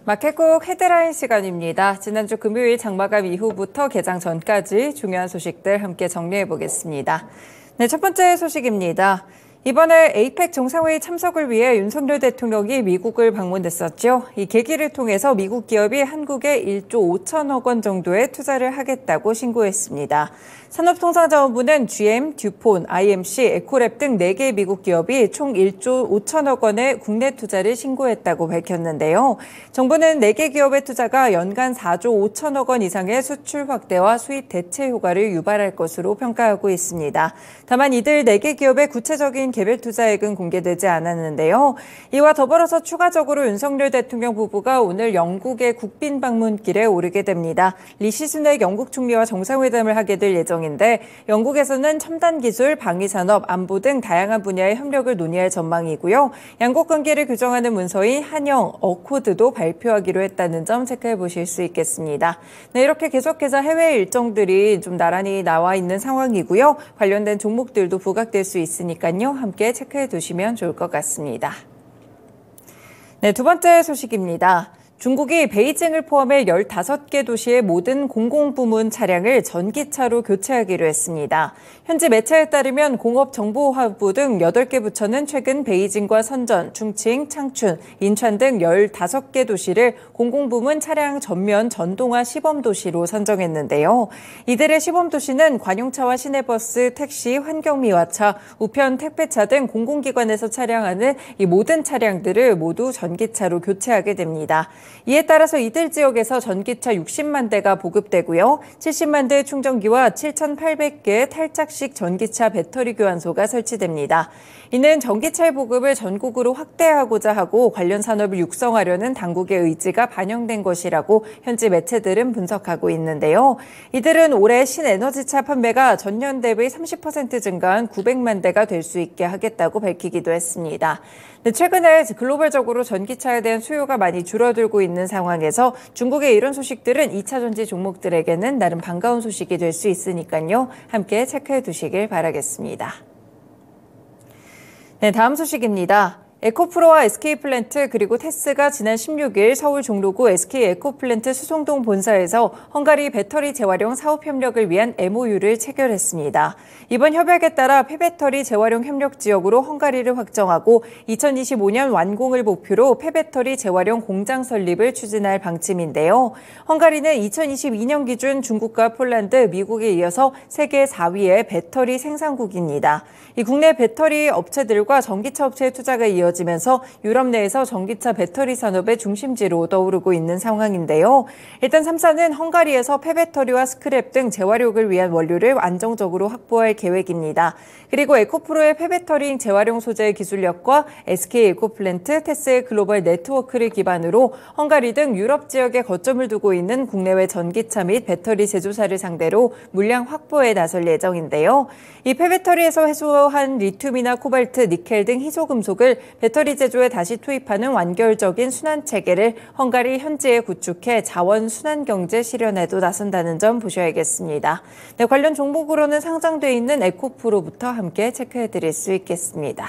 마켓국 헤드라인 시간입니다. 지난주 금요일 장마감 이후부터 개장 전까지 중요한 소식들 함께 정리해 보겠습니다. 네, 첫 번째 소식입니다. 이번에 에이펙 정상회의 참석을 위해 윤석열 대통령이 미국을 방문했었죠. 이 계기를 통해서 미국 기업이 한국에 1조 5천억 원 정도의 투자를 하겠다고 신고했습니다. 산업통상자원부는 GM, 듀폰, IMC, 에코랩 등 4개 미국 기업이 총 1조 5천억 원의 국내 투자를 신고했다고 밝혔는데요. 정부는 4개 기업의 투자가 연간 4조 5천억 원 이상의 수출 확대와 수입 대체 효과를 유발할 것으로 평가하고 있습니다. 다만 이들 4개 기업의 구체적인 개별 투자액은 공개되지 않았는데요. 이와 더불어서 추가적으로 윤석열 대통령 부부가 오늘 영국의 국빈 방문길에 오르게 됩니다. 리시 수낙 영국 총리와 정상회담을 하게 될 예정인데 영국에서는 첨단 기술, 방위산업, 안보 등 다양한 분야의 협력을 논의할 전망이고요. 양국 관계를 규정하는 문서인 한영 어코드도 발표하기로 했다는 점 체크해 보실 수 있겠습니다. 네, 이렇게 계속해서 해외 일정들이 좀 나란히 나와 있는 상황이고요. 관련된 종목들도 부각될 수 있으니까요. 함께 체크해 두시면 좋을 것 같습니다. 네, 두 번째 소식입니다. 중국이 베이징을 포함해 15개 도시의 모든 공공부문 차량을 전기차로 교체하기로 했습니다. 현지 매체에 따르면 공업정보화부 등 8개 부처는 최근 베이징과 선전, 충칭, 창춘, 인천 등 15개 도시를 공공부문 차량 전면 전동화 시범도시로 선정했는데요. 이들의 시범도시는 관용차와 시내버스, 택시, 환경미화차, 우편 택배차 등 공공기관에서 차량하는 이 모든 차량들을 모두 전기차로 교체하게 됩니다. 이에 따라서 이들 지역에서 전기차 60만 대가 보급되고요. 70만 대의 충전기와 7,800개의 탈착식 전기차 배터리 교환소가 설치됩니다. 이는 전기차의 보급을 전국으로 확대하고자 하고 관련 산업을 육성하려는 당국의 의지가 반영된 것이라고 현지 매체들은 분석하고 있는데요. 이들은 올해 신에너지차 판매가 전년 대비 30% 증가한 900만 대가 될 수 있게 하겠다고 밝히기도 했습니다. 최근에 글로벌적으로 전기차에 대한 수요가 많이 줄어들고 있는 상황에서 중국의 이런 소식들은 2차 전지 종목들에게는 나름 반가운 소식이 될 수 있으니까요. 함께 체크해 두시길 바라겠습니다. 네, 다음 소식입니다. 에코프로와 SK플랜트 그리고 테스가 지난 16일 서울 종로구 SK에코플랜트 수송동 본사에서 헝가리 배터리 재활용 사업 협력을 위한 MOU를 체결했습니다. 이번 협약에 따라 폐배터리 재활용 협력 지역으로 헝가리를 확정하고 2025년 완공을 목표로 폐배터리 재활용 공장 설립을 추진할 방침인데요. 헝가리는 2022년 기준 중국과 폴란드, 미국에 이어서 세계 4위의 배터리 생산국입니다. 이 국내 배터리 업체들과 전기차 업체의 투자가 이어지면서 유럽 내에서 전기차 배터리 산업의 중심지로 떠오르고 있는 상황인데요. 일단 3사는 헝가리에서 폐배터리와 스크랩 등 재활용을 위한 원료를 안정적으로 확보할 계획입니다. 그리고 에코프로의 폐배터리 재활용 소재 기술력과 SK에코플랜트, 테스의 글로벌 네트워크를 기반으로 헝가리 등 유럽 지역에 거점을 두고 있는 국내외 전기차 및 배터리 제조사를 상대로 물량 확보에 나설 예정인데요. 이 폐배터리에서 해소한 리튬이나 코발트, 니켈 등 희소금속을 배터리 제조에 다시 투입하는 완결적인 순환 체계를 헝가리 현지에 구축해 자원 순환 경제 실현에도 나선다는 점 보셔야겠습니다. 네, 관련 종목으로는 상장돼 있는 에코프로부터 함께 체크해 드릴 수 있겠습니다.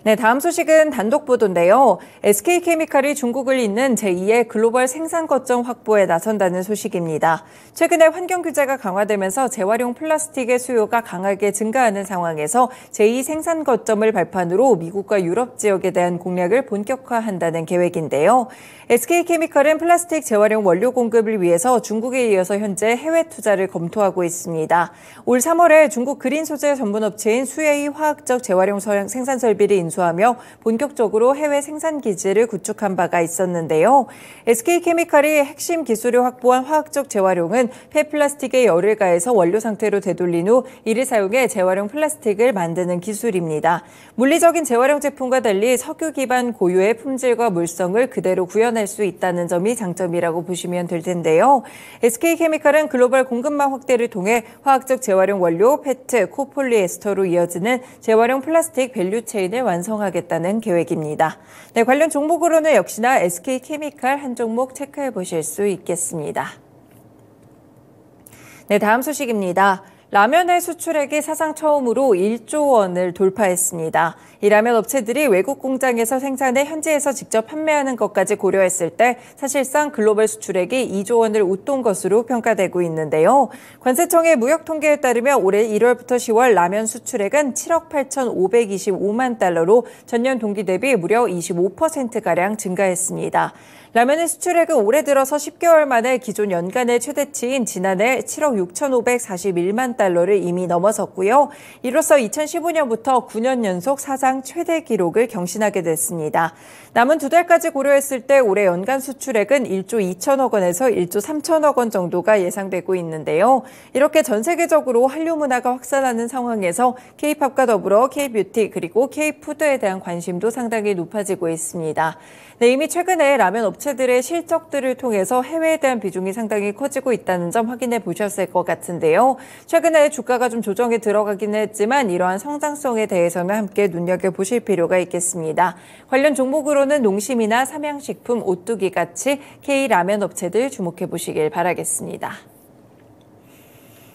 네, 다음 소식은 단독 보도인데요. SK케미칼이 중국을 잇는 제2의 글로벌 생산 거점 확보에 나선다는 소식입니다. 최근에 환경 규제가 강화되면서 재활용 플라스틱의 수요가 강하게 증가하는 상황에서 제2 생산 거점을 발판으로 미국과 유럽 지역에 대한 공략을 본격화한다는 계획인데요. SK케미칼은 플라스틱 재활용 원료 공급을 위해서 중국에 이어서 현재 해외 투자를 검토하고 있습니다. 올 3월에 중국 그린 소재 전문 업체인 수에이 화학적 재활용 생산 설비를 인수하며 본격적으로 해외 생산 기지를 구축한 바가 있었는데요. SK케미칼이 핵심 기술을 확보한 화학적 재활용은 폐플라스틱에 열을 가해서 원료 상태로 되돌린 후 이를 사용해 재활용 플라스틱을 만드는 기술입니다. 물리적인 재활용 제품과 달리 석유 기반 고유의 품질과 물성을 그대로 구현할 수 있다는 점이 장점이라고 보시면 될 텐데요. SK케미칼은 글로벌 공급망 확대를 통해 화학적 재활용 원료, 페트, 코폴리에스터로 이어지는 재활용 플라스틱 밸류체인을 완성하겠다는 계획입니다. 네, 관련 종목으로는 역시나 SK케미칼 한 종목 체크해 보실 수 있겠습니다. 네, 다음 소식입니다. 라면의 수출액이 사상 처음으로 1조 원을 돌파했습니다. 이 라면 업체들이 외국 공장에서 생산해 현지에서 직접 판매하는 것까지 고려했을 때 사실상 글로벌 수출액이 2조 원을 웃돈 것으로 평가되고 있는데요. 관세청의 무역 통계에 따르면 올해 1월부터 10월 라면 수출액은 7억 8,525만 달러로 전년 동기 대비 무려 25%가량 증가했습니다. 라면의 수출액은 올해 들어서 10개월 만에 기존 연간의 최대치인 지난해 7억 6,541만 달러를 이미 넘어섰고요. 이로써 2015년부터 9년 연속 사상 최대 기록을 경신하게 됐습니다. 남은 두 달까지 고려했을 때 올해 연간 수출액은 1조 2천억 원에서 1조 3천억 원 정도가 예상되고 있는데요. 이렇게 전 세계적으로 한류 문화가 확산하는 상황에서 K-팝과 더불어 K-뷰티 그리고 K-푸드에 대한 관심도 상당히 높아지고 있습니다. 네, 이미 최근에 라면 업체들의 실적들을 통해서 해외에 대한 비중이 상당히 커지고 있다는 점 확인해 보셨을 것 같은데요. 최근에 주가가 좀 조정에 들어가긴 했지만 이러한 성장성에 대해서는 함께 눈여겨보실 필요가 있겠습니다. 관련 종목으로는 농심이나 삼양식품, 오뚜기 같이 K라면 업체들 주목해 보시길 바라겠습니다.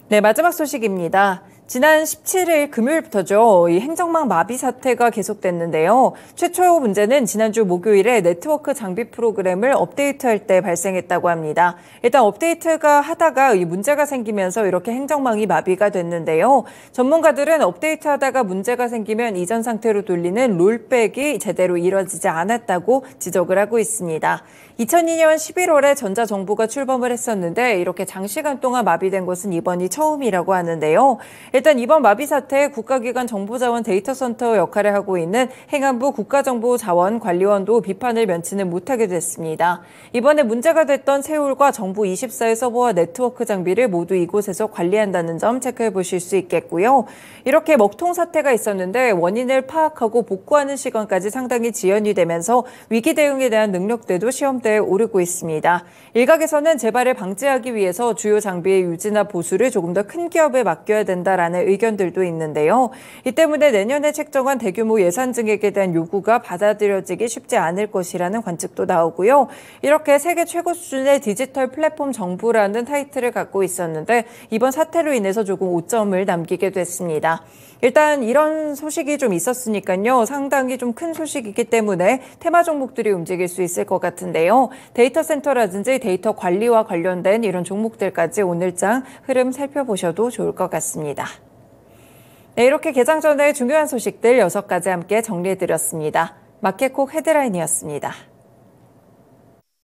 네, 마지막 소식입니다. 지난 17일 금요일부터죠. 이 행정망 마비 사태가 계속됐는데요. 최초 문제는 지난주 목요일에 네트워크 장비 프로그램을 업데이트할 때 발생했다고 합니다. 일단 업데이트가 하다가 이 문제가 생기면서 이렇게 행정망이 마비가 됐는데요. 전문가들은 업데이트하다가 문제가 생기면 이전 상태로 돌리는 롤백이 제대로 이뤄지지 않았다고 지적을 하고 있습니다. 2002년 11월에 전자정보가 출범을 했었는데 이렇게 장시간 동안 마비된 것은 이번이 처음이라고 하는데요. 일단 이번 마비 사태에 국가기관 정보자원 데이터센터 역할을 하고 있는 행안부 국가정보자원관리원도 비판을 면치는 못하게 됐습니다. 이번에 문제가 됐던 세울과 정부24의 서버와 네트워크 장비를 모두 이곳에서 관리한다는 점 체크해 보실 수 있겠고요. 이렇게 먹통 사태가 있었는데 원인을 파악하고 복구하는 시간까지 상당히 지연이 되면서 위기 대응에 대한 능력대도 시험대에 오르고 있습니다. 일각에서는 재발을 방지하기 위해서 주요 장비의 유지나 보수를 조금 더 큰 기업에 맡겨야 된다라는 의견들도 있는데요. 이 때문에 내년에 책정한 대규모 예산 증액에 대한 요구가 받아들여지기 쉽지 않을 것이라는 관측도 나오고요. 이렇게 세계 최고 수준의 디지털 플랫폼 정부라는 타이틀을 갖고 있었는데 이번 사태로 인해서 조금 오점을 남기게 됐습니다. 일단 이런 소식이 좀 있었으니까요. 상당히 좀 큰 소식이기 때문에 테마 종목들이 움직일 수 있을 것 같은데요. 데이터 센터라든지 데이터 관리와 관련된 이런 종목들까지 오늘장 흐름 살펴보셔도 좋을 것 같습니다. 네, 이렇게 개장 전에 중요한 소식들 6가지 함께 정리해드렸습니다. 마켓콕 헤드라인이었습니다.